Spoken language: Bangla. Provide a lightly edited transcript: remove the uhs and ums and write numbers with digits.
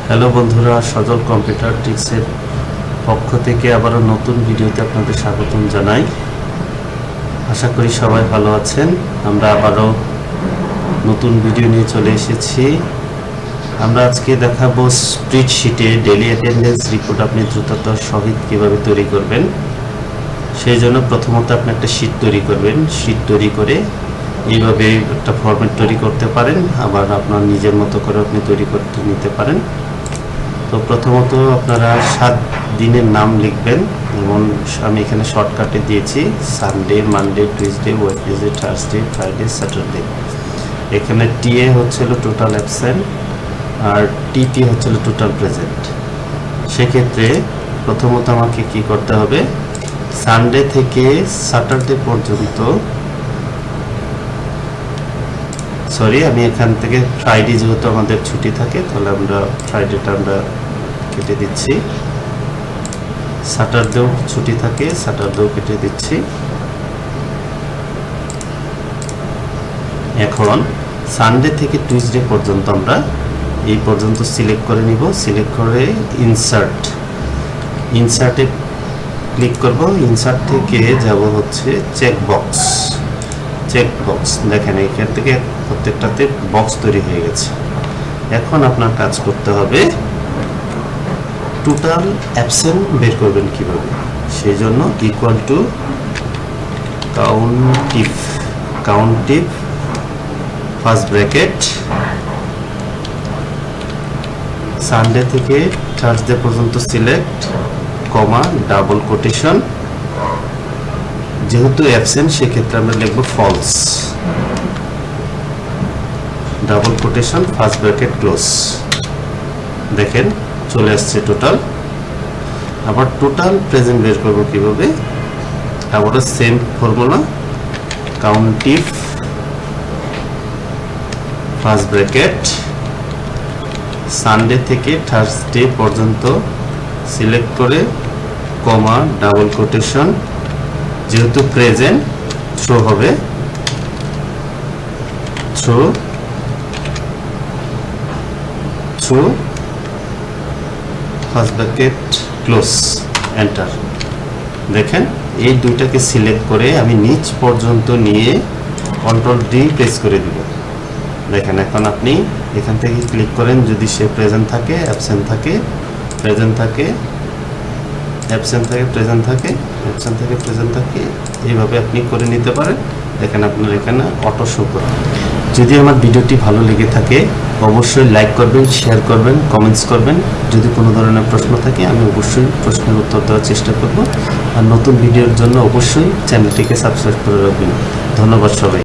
হ্যালো বন্ধুরা, সজল কম্পিউটার টিক্সের পক্ষ থেকে আবারও নতুন ভিডিওতে আপনাদের স্বাগতম জানাই। আশা করি সবাই ভালো আছেন। আমরা আবারও নতুন ভিডিও নিয়ে চলে এসেছি। আমরা আজকে দেখাবো স্প্রেডশিটে ডেইলি অ্যাটেন্ডেন্স রিপোর্ট আপনি দ্রুততার সহিত কীভাবে তৈরি করবেন। সেই জন্য প্রথমত আপনি একটা শীট তৈরি করবেন। শীট তৈরি করে এইভাবে একটা ফরম্যাট তৈরি করতে পারেন, আবার আপনার নিজের মতো করে আপনি তৈরি করতে নিতে পারেন। তো প্রথমত আপনারা 7 দিনের নাম লিখবেন, যেমন আমি এখানে শর্টকাটে দিয়েছি Sunday, Monday, Tuesday, Wednesday, Thursday, Friday, Saturday. এখানে টিএ হচ্ছিল টোটাল অ্যাবসেন্ট আর টিটি হচ্ছিল টোটাল প্রেজেন্ট। সেক্ষেত্রে প্রথমত আমাকে কি করতে হবে, সানডে থেকে স্যাটারডে পর্যন্ত, আমি এখান থেকে ফ্রাইডে যেহেতু আমাদের ছুটি থাকে, তাহলে আমরা ফ্রাইডেটা আমরা কেটে দিচ্ছি। স্যাটারডেও ছুটি থাকে, স্যাটারডেও কেটে দিচ্ছি। এখন সানডে থেকে টিউসডে পর্যন্ত আমরা এই পর্যন্ত সিলেক্ট করে নিব। সিলেক্ট করে ইনসার্টে ক্লিক করব। ইনসার্ট থেকে যাব হচ্ছে চেকবক্স। দেখেন এখান থেকে প্রত্যেকটাতে বক্স তৈরি হয়ে গেছে। এখন আপনার কাজ করতে হবে টোটাল অ্যাবসেন্ট বের করবেন কিভাবে। সেই জন্য equal to countif first bracket, Sunday থেকে থার্সডে পর্যন্ত সিলেক্ট, কমা, ডাবল কোটেশন। যেহেতু অ্যাবসেন্ট সেক্ষেত্রে আমরা লিখব false, double quotation, first bracket close. দেখেন চলে আসছে টোটাল। আবার টোটাল প্রেজেন্ট বের করবো কিভাবে, আবারও same formula, countif first bracket, Sunday থেকে থার্সডে পর্যন্ত সিলেক্ট করে, কমা, ডাবল কোটেশন। যেহেতু প্রেজেন্ট থ্রো হবে, true first bracket close, enter. দেখেন এই দুইটাকে সিলেক্ট করে আমি নিচ পর্যন্ত নিয়ে কন্ট্রোল ডি প্রেস করে দিব। দেখেন এখন আপনি এখান থেকে ক্লিক করেন, যদি সে প্রেজেন্ট থাকে, অ্যাবসেন্ট থাকে, প্রেজেন্ট থাকে, অ্যাবসেন্ট থাকে, প্রেজেন্ট থাকে, অ্যাবসেন্ট থাকে, প্রেজেন্ট থাকে, এইভাবে আপনি করে নিতে পারেন। দেখেন আপনার এখানে অটো শো করে। যদি আমার ভিডিওটি ভালো লেগে থাকে অবশ্যই লাইক করবেন, শেয়ার করবেন, কমেন্টস করবেন। যদি কোনো ধরনের প্রশ্ন থাকে আমি অবশ্যই প্রশ্নের উত্তর দেওয়ার চেষ্টা করব। আর নতুন ভিডিওর জন্য অবশ্যই চ্যানেলটিকে সাবস্ক্রাইব করে রাখবেন। ধন্যবাদ সবাই।